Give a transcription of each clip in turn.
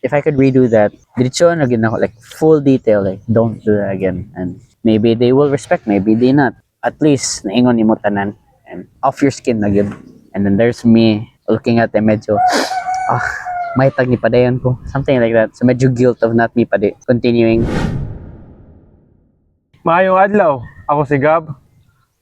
if I could redo that, diretso na gid ako, like full detail, like don't do that again. And maybe they will respect, maybe they not. At least naingon nimo tanan and off your skin na gid. And then there's me looking at them medyo ah may tag ni padayon ko, something like that. So medyo guilt of not me continuing. Maayong adlaw, ako si Gab.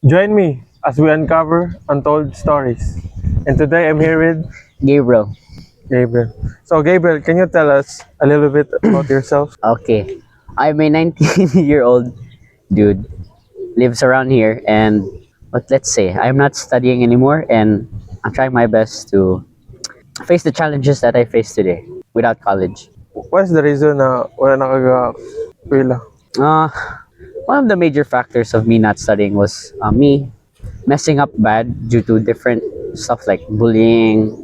Join me as we uncover untold stories. And today I'm here with Gabriel. Gabriel. So Gabriel, can you tell us a little bit about yourself? Okay. I'm a 19-year-old dude, lives around here, and but let's say I'm not studying anymore, and I'm trying my best to face the challenges that I face today without college. What is the reason na wala na pila? Uh, One of the major factors of me not studying was me messing up bad due to different stuff like bullying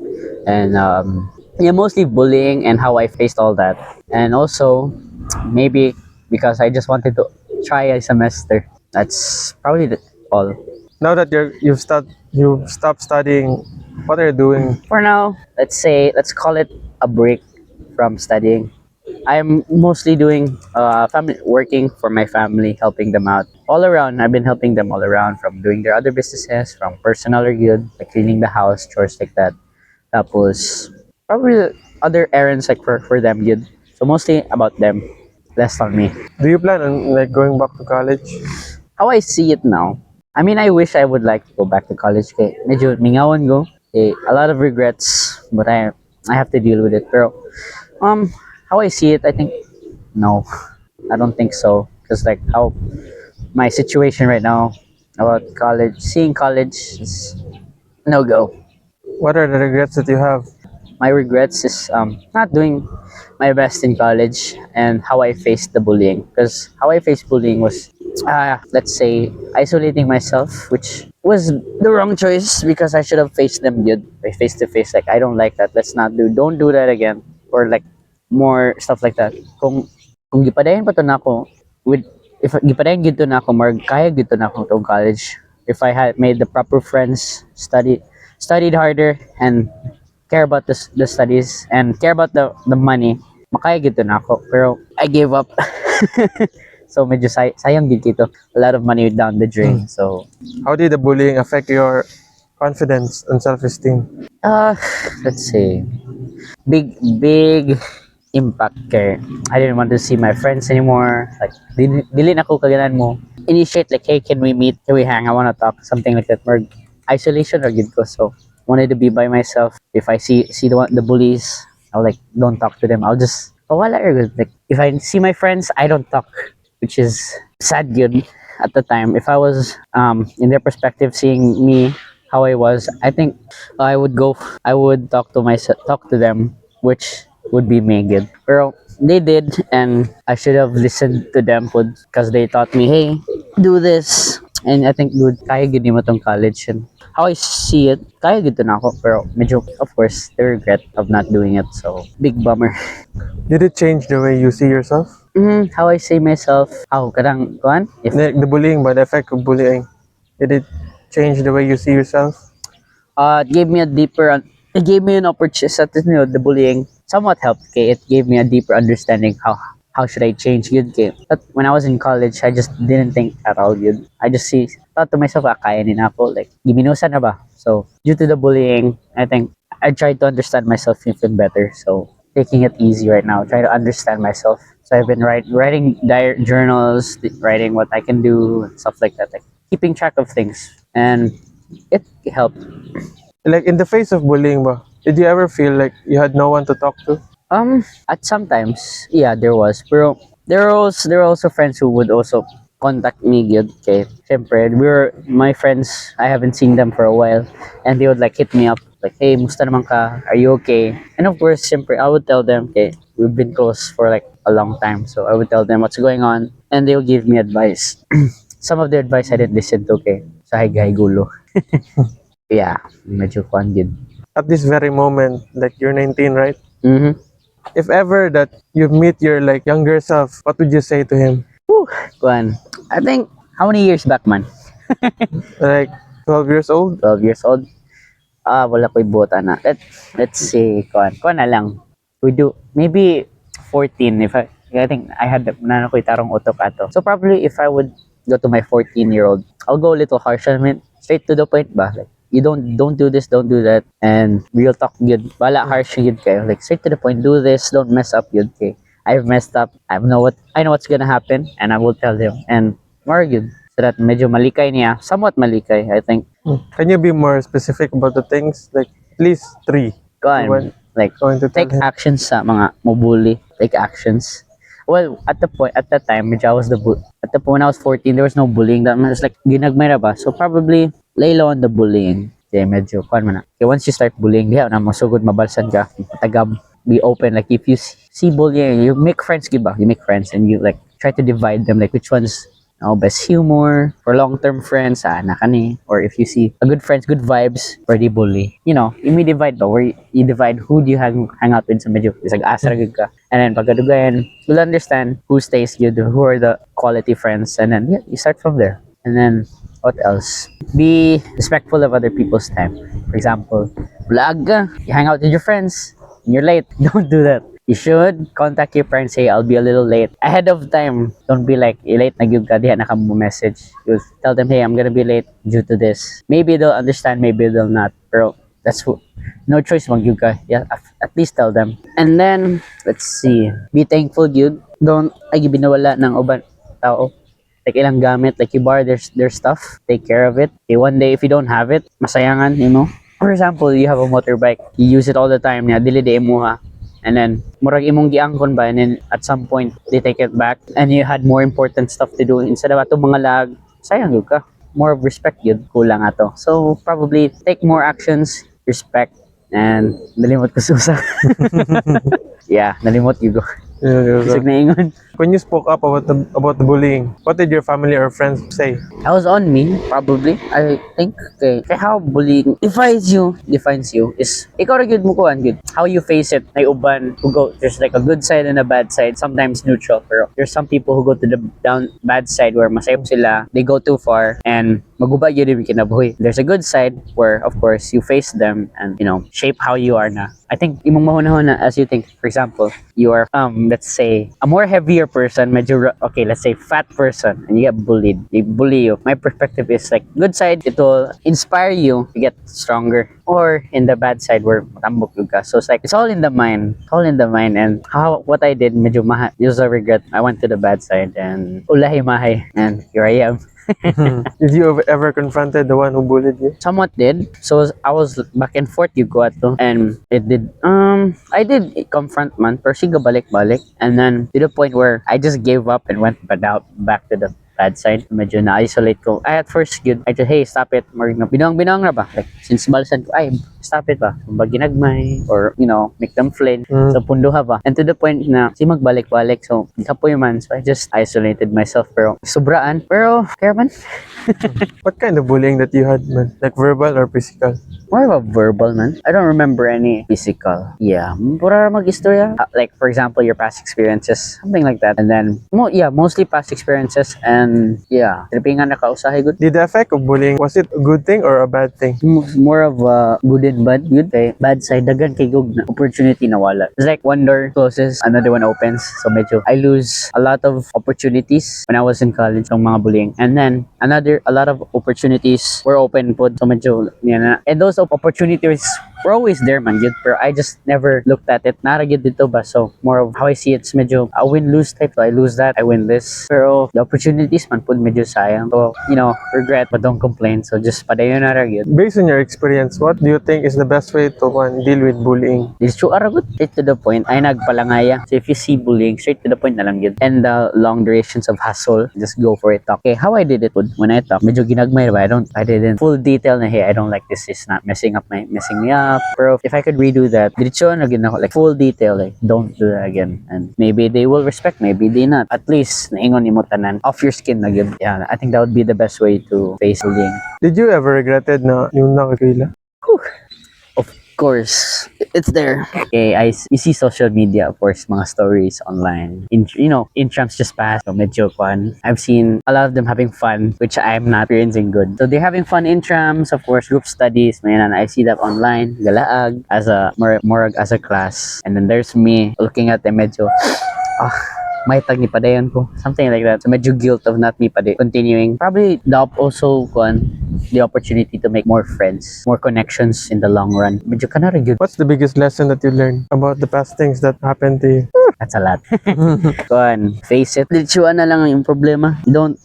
and yeah, mostly bullying and how I faced all that. And also maybe because I just wanted to try a semester. That's probably all. Now that you've stopped studying, what are you doing? For now, let's call it a break from studying. I'm mostly doing family working for my family, helping them out all around. I've been helping them all around from doing their other businesses, from personal or good, like cleaning the house, chores like that. Tapos probably other errands like for them good. So mostly about them, less on me. Do you plan on like going back to college? How I see it now, I mean, I wish I would like to go back to college. Kay medyo mingawan go. A lot of regrets, but I have to deal with it. Pero how I see it, I think no, I don't think so. Because like how my situation right now about college, seeing college is no go. What are the regrets that you have? My regrets is not doing my best in college and how I faced the bullying. Because how I faced bullying was, let's say, isolating myself, which was the wrong choice because I should have faced them good, like face to face. Like I don't like that. Don't do that again, or like more stuff like that. Kung gipadayon pa to na ako with if gipadayon gito na ako, more kaya gito na ako tong college. If I had made the proper friends, studied harder, and care about the studies and care about the money, makaya gito na ako. Pero I gave up. So medyo sayang din kito. A lot of money down the drain. So How did the bullying affect your confidence and self-esteem? let's see. Big impact kay I didn't want to see my friends anymore. Like dili na ko kaganan mo. Initiate like, hey, can we meet? Can we hang? I wanna talk. Something like that. Or isolation or gid ko. So wanted to be by myself. If I see the bullies, I'll like don't talk to them. I'll just wala or good. Like if I see my friends, I don't talk, which is sad good at the time. If I was in their perspective seeing me how I was, I think I would talk to them, which would be me good. Pero they did, and I should have listened to them because they taught me, hey, do this. And I think good kaya gid nimo tong college, and how I see it, kaya gid to na ako. Pero medyo, of course, the regret of not doing it. So big bummer. Did it change the way you see yourself? How I see myself, how kadang kuan if The bullying, but the effect of bullying, did it change the way you see yourself? it gave me an opportunity, the bullying somewhat helped. Okay, it gave me a deeper understanding how should I change good game. But when I was in college, I just didn't think at all good. I just thought to myself, kaya ni na ako, like giminusa na ba. So due to the bullying, I think I tried to understand myself even better. So taking it easy right now, try to understand myself. So I've been writing journals, writing what I can do, and stuff like that, like keeping track of things, and it helped. Like in the face of bullying, ba, did you ever feel like you had no one to talk to? At sometimes, yeah, there was. Pero there were also friends who would also contact me good. Okay, syempre, my friends. I haven't seen them for a while, and they would like hit me up like, hey, musta naman ka? Are you okay? And of course, syempre, I would tell them, okay, we've been close for like a long time, so I would tell them what's going on, and they will give me advice. Some of the advice I didn't listen to. Okay, sa higay gulo. Yeah, medyo kuan gid. At this very moment, like you're 19, right? Mhm. If ever that you meet your like younger self, what would you say to him? Kuan. I think how many years back man? Like 12 years old? 12 years old. Wala ko'y buta na. Let's see, kuan na lang. We do maybe 14 if I think I had nana ko itarong utok ato. So probably if I would go to my 14-year-old, I'll go a little harsh on it. Straight to the point ba? Like you don't do this, don't do that, and real talk good. Wala harsh yun kayo. Like straight to the point, do this, don't mess up yun kay. I've messed up. I know what's gonna happen, and I will tell him. And more good. So that medyo malikay niya, somewhat malikay, I think. Can you be more specific about the things? Like at least 3. Go on. What- Like Going to tell take him. actions sa mga mobully. Take actions. Well, at that time, medyo I was at the point when I was 14, there was no bullying. That was like, ginagmay na ba? So probably, lay low on the bullying. Okay, medyo, kuhan mo na. Okay, once you start bullying, diha na, masugod, mabalsan ka, tagam, be open. Like, if you see bullying, you make friends, giba? You make friends, and you, like, try to divide them, like, which ones, best humor, for long-term friends, nakani. Or if you see a good friends, good vibes, for the bully. You may divide ba, where you divide who do you hang out with sa medyo, isag asar gud ka. And then pagkadugayan, you'll understand who stays good, who are the quality friends, and then yeah, you start from there. And then what else? Be respectful of other people's time. For example, vlog ka, you hang out with your friends, and you're late. Don't do that. You should contact your parents, say, I'll be a little late. Ahead of time. Don't be like, late na gyud ka, diha na ka mo message. You tell them, hey, I'm gonna be late due to this. Maybe they'll understand, maybe they'll not. Pero that's no choice magyud ka. Yeah, at least tell them. And then, let's see. Be thankful, gyud. Don't, ay, binawala ng uban tao. Like ilang gamit, like you borrow their stuff, take care of it. Okay, one day if you don't have it, masayangan, For example, you have a motorbike, you use it all the time, dili di mo ha. And then, murag imong giangkon ba, and then at some point, they take it back, and you had more important stuff to do. Instead of ato mga lag, sayang yun ka. More of respect yun, kulang ato. So, probably, take more actions, respect, and nalimot ko susa. Yeah, nalimot yun ko. Isag na ingon. When you spoke up about the bullying, what did your family or friends say? I was on me, probably. I think, kay how bullying defines you is, ikaw ra gyud mo kuan gyud. How you face it, may uban who go, there's like a good side and a bad side, sometimes neutral, pero there's some people who go to the bad side where masayop sila, they go too far, and maguba yun yung kinabuhi. There's a good side where, of course, you face them and, shape how you are na. I think, imong mahunahon na as you think, for example, you are, let's say, a more heavier person, okay, let's say fat person, and you get bullied. They bully you. My perspective is like, good side, it will inspire you to get stronger. Or in the bad side where matambok yung ka. So it's like, it's all in the mind. It's all in the mind. And what I did, medyo use a regret. I went to the bad side and ulahi mahay. And here I am. Did you ever confronted the one who bullied you? Somewhat did. So I was back and forth you go ato. And it did, I did confront man, pero siya balik-balik. And then to the point where I just gave up and went back to the bad side. Medyo na-isolate ko. I at first, I just, hey, stop it. Binong na ba? Like, since balasan ko, ay, stop it ba? Kung ba ginagmay, or, make them flinch. So, punduha ba? And to the point na, si magbalik-balik. So, kapoy man. So, I just isolated myself. Pero, sobraan. Pero, kaya man. What kind of bullying that you had, man? Like verbal or physical? More of a verbal, man. I don't remember any physical. Yeah. Pura mag-istorya. Like, for example, your past experiences. Something like that. And then, mostly past experiences. And, yeah. Tripingan na kausahay good. Did the effect of bullying, was it a good thing or a bad thing? More of a good and bad. Good kay bad side. Dagan kay gug na opportunity na wala. It's like one door closes, another one opens. So medyo I lose a lot of opportunities when I was in college ng mga bullying. And then a lot of opportunities were open po. So medyo yan. And those opportunities were always there man yun. Pero I just never looked at it. Naragid dito ba? So more of how I see it's medyo a win-lose type. So I lose that, I win this. Pero the opportunities man po medyo sayang. So, regret but don't complain. So just padayon na ragid. Based on your experience, what do you think is the best way to deal with bullying? It's true, aragot, straight to the point. Ay nagpalangaya. So if you see bullying, straight to the point na lang yun. And the long durations of hassle, just go for it. Okay, how I did it when I talk, medyo ginagmay ba? I didn't full detail na, hey, I don't like this. It's not messing me up. Pero if I could redo that, diretso na gina ko, like full detail, like don't do that again. And maybe they will respect, maybe they not. At least naingon imo tanan off your skin na gyud. Yeah, I think that would be the best way to face bullying. Did you ever regretted na yung nakakila? Of course, it's there. Okay, you see social media, of course, mga stories online. Intrams just passed, so medyo fun. I've seen a lot of them having fun, which I'm not experiencing good. So they're having fun intrams, of course, group studies, man, I see that online, galaag, as a, morag as a class. And then there's me looking at them medyo, may tag ni padayon ko. Something like that. So medyo guilt of not me continuing. Probably also the opportunity to make more friends, more connections in the long run. Medyo ka na rin good. What's the biggest lesson that you learned about the past things that happened to you? That's a lot. Face it. Litsua na lang yung problema. Don't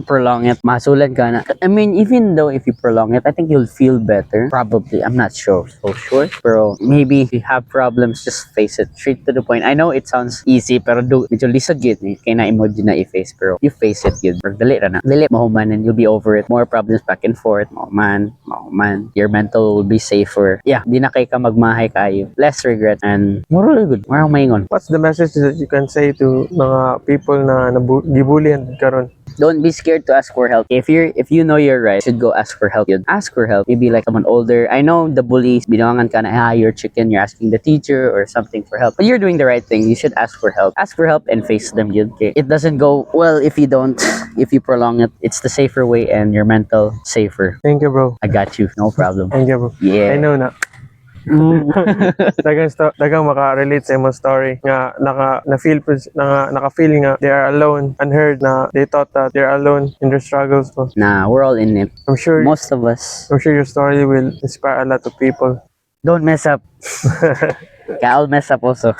prolong it. Masulan ka na. I mean, even though if you prolong it, I think you'll feel better. Probably. I'm not so sure. Pero maybe if you have problems, just face it. Straight to the point. I know it sounds easy, pero medyo lisod yun. Kaya na-emoji na i-face. Pero you face it yun. Pero dali na. Dali mahuman and you'll be over it. More problems back and forth. Mahuman. Your mental will be safer. Yeah. Di na kayo ka magmahay kayo. Less regret and more good. More maingon. What's the message that you can say to mga people na gibullihan karon? Don't be scared to ask for help. If you know you're right, you should go ask for help. Ask for help. Maybe like someone older. I know the bullies, binawangan ka na, you're chicken, you're asking the teacher or something for help. But you're doing the right thing. You should ask for help. Ask for help and face them. Okay? It doesn't go well if you don't. If you prolong it, it's the safer way and your mental safer. Thank you, bro. I got you. No problem. Thank you, bro. Yeah. I know na. dagang maka-relate sa imong story nga naka-feel nga they are alone, unheard, na they thought that they're alone in their struggles. So, Nah, we're all in it. I'm sure Most of us. your story will inspire a lot of people. Don't mess up. I'll mess up also.